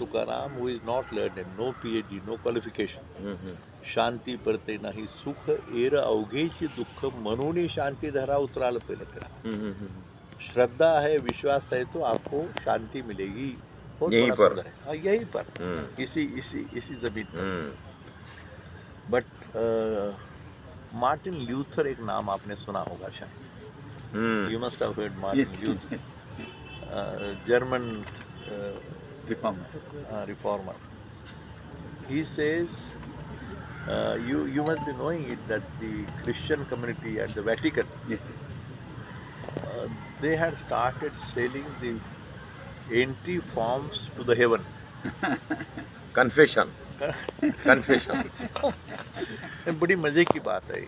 Tukaram who is not learned, no PhD, no qualification. शांती परते नाही सुख, एरा अवघेची दुःख, म्हणून शांति धरा उतराल पेला. श्रद्धा है, विश्वास है तो आपको शांति मिलेगी. बहुत बड़ा सुंदर है. हाँ, यहीं पर, इसी जमीन पर. बट मार्टिन ल्यूथर एक नाम आपने सुना होगा शायद. You must have heard Martin Luther, German reformer. He says, you must be knowing it, that the Christian community at the Vatican, they had started selling the entry forms to the heaven. Confession. बड़ी मजे की बात है.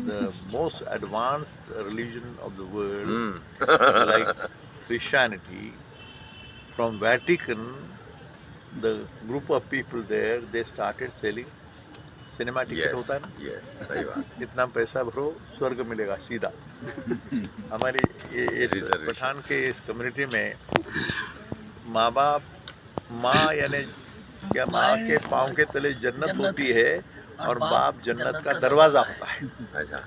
The most advanced religion of the world, like Christianity, from Vatican, the group of people there, they started selling cinema ticket. होता है ना. सही बात. इतना पैसा भरो, स्वर्ग मिलेगा सीधा. हमारे पठान के इस कम्युनिटी में माँ बाप, माँ यानी क्या, माँ के पाँव के तले जन्नत होती है और बाप जन्नत का दरवाजा होता है. अच्छा.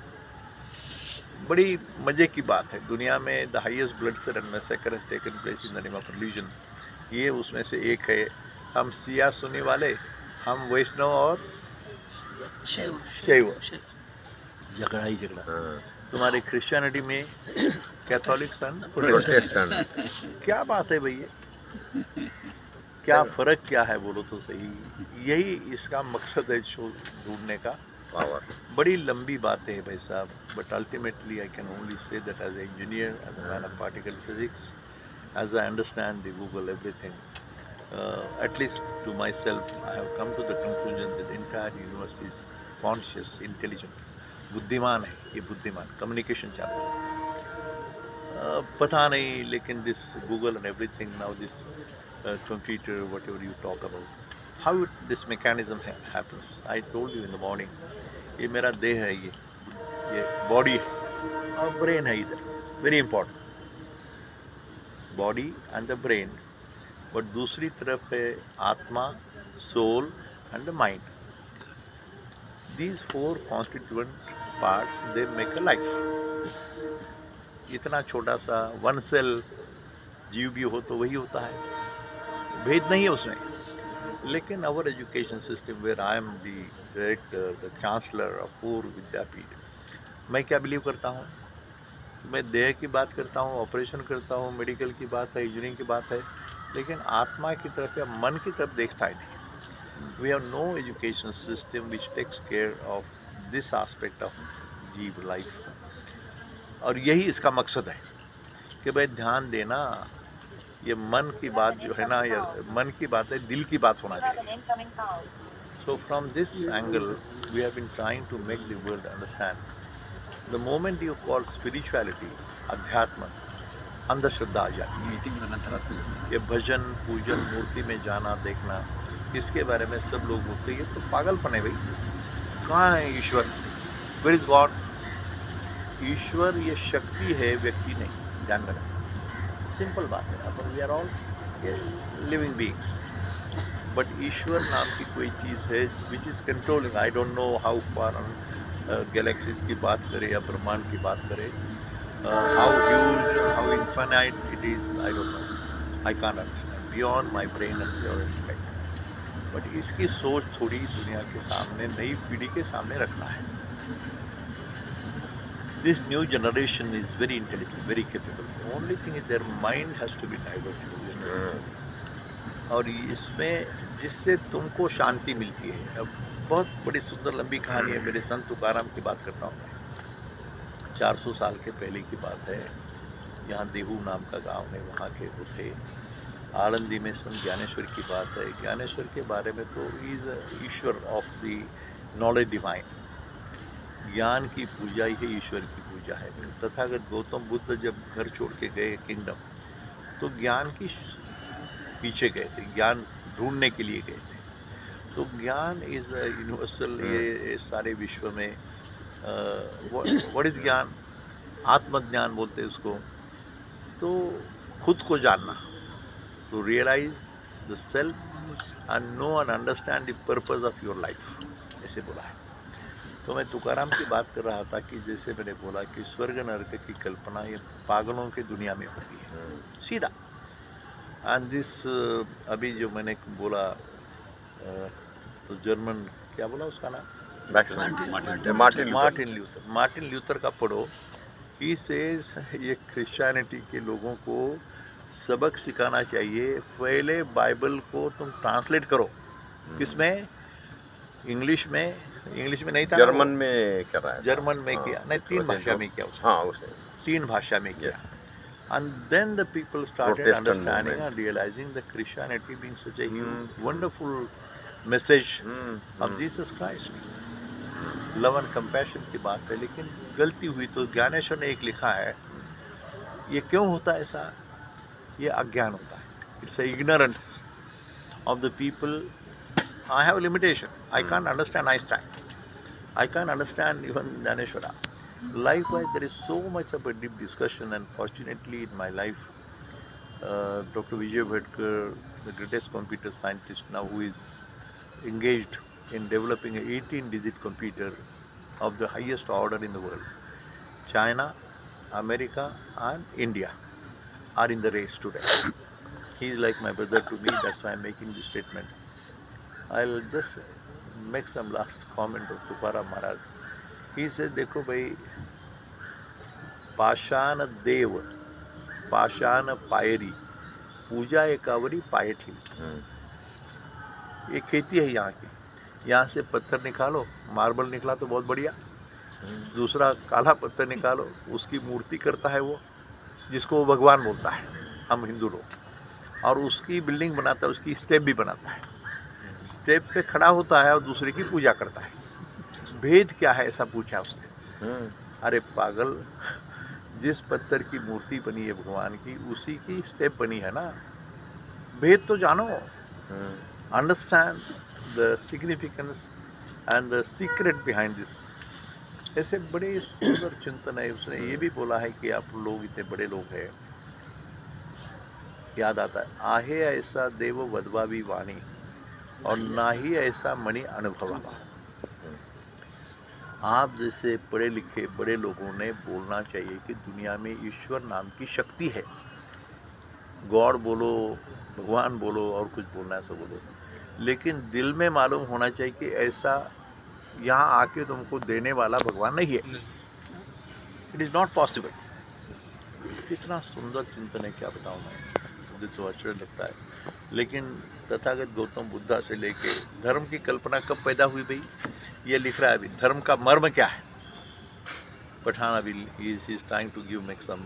बड़ी मजे की बात है. दुनिया में the highest blood massacre has taken place in the name of religion. ये उसमें से एक है. हम सिया सुन्नी वाले, हम वैष्णव और शैव, झगड़ा ही झगड़ा. तुम्हारे क्रिश्चियनिटी में कैथोलिक सन, प्रोटेस्टेंट. क्या बात है भैया, क्या फर्क क्या है, बोलो तो सही. यही इसका मकसद है शो ढूंढने का. बड़ी लंबी बातें हैं भाई साहब. But ultimately I can only say that as a engineer, as a man of particle physics, as I understand the Google everything, at least to myself, I have come to the conclusion that the entire universe is conscious, intelligent. बुद्धिमान है ये, बुद्धिमान communication चाहता है. पता नहीं, लेकिन this Google and everything now, this computer, whatever you talk about, how this mechanism happens. I told you in the morning, ये मेरा देह है, ये बॉडी है और ब्रेन है इधर. Very important, body and the brain. But दूसरी तरफ है आत्मा, soul and the mind. These 4 constituent parts, they make a life. इतना छोटा सा 1 सेल जीव भी हो तो वही होता है, भेद नहीं है उसमें. लेकिन our education system, where I am the director, the chancellor of 4 विद्यापीठ, मैं क्या बिलीव करता हूँ, मैं देह की बात करता हूँ, ऑपरेशन करता हूँ, मेडिकल की बात है, इंजीनियरिंग की बात है, लेकिन आत्मा की तरफ या मन की तरफ देखता ही नहीं. We have no education system which takes care of this aspect of जीव लाइफ. और यही इसका मकसद है कि भाई ध्यान देना, ये मन की बात जो है ना, ये मन की बात है, दिल की बात होना चाहिए. So from this angle we have been trying to make the world understand. The moment you call spirituality, अध्यात्म, अंधश्रद्धा आ जाती है. ये भजन, पूजन, मूर्ति में जाना, देखना, इसके बारे में सब लोग बोलते हैं ये तो पागलपन है भाई. कहाँ है ईश्वर, वेयर इज गॉड. ईश्वर ये शक्ति है, व्यक्ति नहीं. ध्यान रखना, सिंपल बात है. अपन we are all living beings. But ईश्वर नाम की कोई चीज़ है which is controlling. I don't know how far galaxies की बात करें या ब्रह्मांड की बात करें, how huge, how infinite it is, I don't know. I can't understand, beyond my brain and your intellect. But इसकी सोच थोड़ी दुनिया के सामने, नई पीढ़ी के सामने रखना है. This new generation is very intelligent, very capable. The only thing is their mind has to be diverted. और इसमें जिससे तुमको शांति मिलती है. अब बहुत बड़ी सुंदर लंबी कहानी है. मेरे संत तुकाराम की बात करता हूँ मैं. 400 साल के पहले की बात है. यहाँ देहू नाम का गांव है, वहाँ के वो थे. आनंदी में संत ज्ञानेश्वर की बात है. ज्ञानेश्वर के बारे में तो is Ishwar of the knowledge divine. ज्ञान की पूजा ही ईश्वर की पूजा है. तथागत गौतम बुद्ध जब घर छोड़ के गए किंगडम, तो ज्ञान की पीछे गए थे, ज्ञान ढूंढने के लिए गए थे. तो ज्ञान इज यूनिवर्सल. ये सारे विश्व में व्हाट इज ज्ञान, आत्मज्ञान बोलते हैं उसको. तो खुद को जानना, to realise the self and know and understand the purpose of your life, ऐसे बोला है। तो मैं तुकाराम की बात कर रहा था कि जैसे मैंने बोला कि स्वर्ग नरक की कल्पना ये पागलों की दुनिया में होती है सीधा। एंड दिस अभी जो मैंने बोला तो जर्मन क्या बोला उसका नाम, मार्टिन ल्यूथर का पढ़ो। ही सेज ये क्रिश्चियनिटी के लोगों को सबक सिखाना चाहिए। पहले बाइबल को तुम ट्रांसलेट करो, किसमें, इंग्लिश में नहीं था, जर्मन में कर रहा है, जर्मन में किया नहीं, 3 भाषा में किया उसने, उसने 3 भाषा में किया। And then the people started understanding and realizing that Christianity being such a huge, wonderful message of Jesus Christ. Love and compassion की बात है, लेकिन गलती हुई तो ज्ञानेश्वर ने एक लिखा है, ये क्यों होता है ऐसा, ये अज्ञान होता है, it's ignorance of the people. I have a limitation, I can't understand Einstein, I can't understand even Jnaneshwara. Likewise, there is so much of a deep discussion, and fortunately in my life, Dr. Vijay Bhatkar, the greatest computer scientist now, who is engaged in developing an 18-digit computer of the highest order in the world. China, America and India are in the race today. He is like my brother to me, that's why I am making this statement. I'll just make some last comment of Tukaram Maharaj. He said, देखो भाई, पाषाण देव पाषाण पायरी पूजा एकावरी पायठी, ये खेती है यहाँ की। यहाँ से पत्थर निकालो, मार्बल निकला तो बहुत बढ़िया, दूसरा काला पत्थर निकालो, उसकी मूर्ति करता है वो, जिसको वो भगवान बोलता है, हम हिंदू लोग, और उसकी बिल्डिंग बनाता है, उसकी स्टेप भी बनाता है, स्टेप पे खड़ा होता है और दूसरे की पूजा करता है। भेद क्या है ऐसा पूछा उसने। अरे पागल, जिस पत्थर की मूर्ति बनी है भगवान की, उसी की स्टेप बनी है ना, भेद तो जानो, understand the significance and the secret behind this. ऐसे बड़े सुंदर चिंतन है। उसने ये भी बोला है कि आप लोग इतने बड़े लोग हैं, याद आता है, आहे ऐसा देव वधवावी वाणी और ना ही ऐसा मणि अनुभव। आप जैसे पढ़े लिखे बड़े लोगों ने बोलना चाहिए कि दुनिया में ईश्वर नाम की शक्ति है, गॉड बोलो, भगवान बोलो, और कुछ बोलना है सो बोलो, लेकिन दिल में मालूम होना चाहिए कि ऐसा यहाँ आके तुमको देने वाला भगवान नहीं है। It is not possible. कितना सुंदर चिंतन है, क्या बताऊँ मैं, मुझे तो आश्चर्य लगता है। लेकिन तथागत गौतम बुद्धा से लेके धर्म की कल्पना कब पैदा हुई भाई, ये लिख रहा है अभी, धर्म का मर्म क्या है। पठान अभी he is trying to make some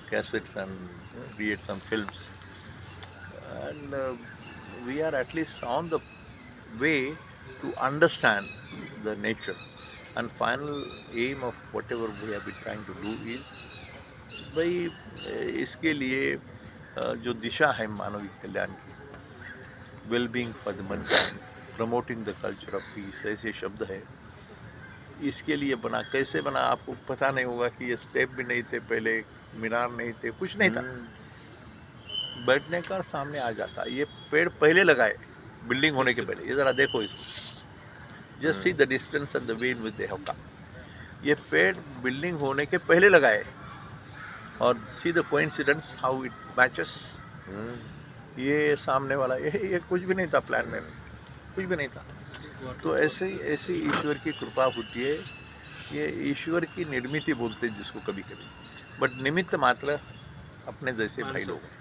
cassettes and create some films, and we are at least on the way to understand the nature, and final aim of whatever we have been trying to do is भाई इसके लिए जो दिशा है मानवीय कल्याण की, wellbeing for the Mankind, promoting the culture of peace, ऐसे शब्द है। इसके लिए बना, कैसे बना आपको पता नहीं होगा कि ये स्टेप भी नहीं थे पहले, मीनार नहीं थे, कुछ नहीं था, बैठने का सामने आ जाता। ये पेड़ पहले लगाए बिल्डिंग होने के पहले, ये ज़रा देखो इसको, just see the distance and the wind with they have come. ये पेड़ बिल्डिंग होने के पहले लगाए, और see the coincidence how it matches. ये सामने वाला ये कुछ भी नहीं था प्लान में, कुछ भी नहीं था। तो ऐसे ईश्वर की कृपा होती है। ये ईश्वर की निर्मिति बोलते हैं जिसको कभी कभी, बट निमित्त मात्र अपने जैसे भाई लोग हैं।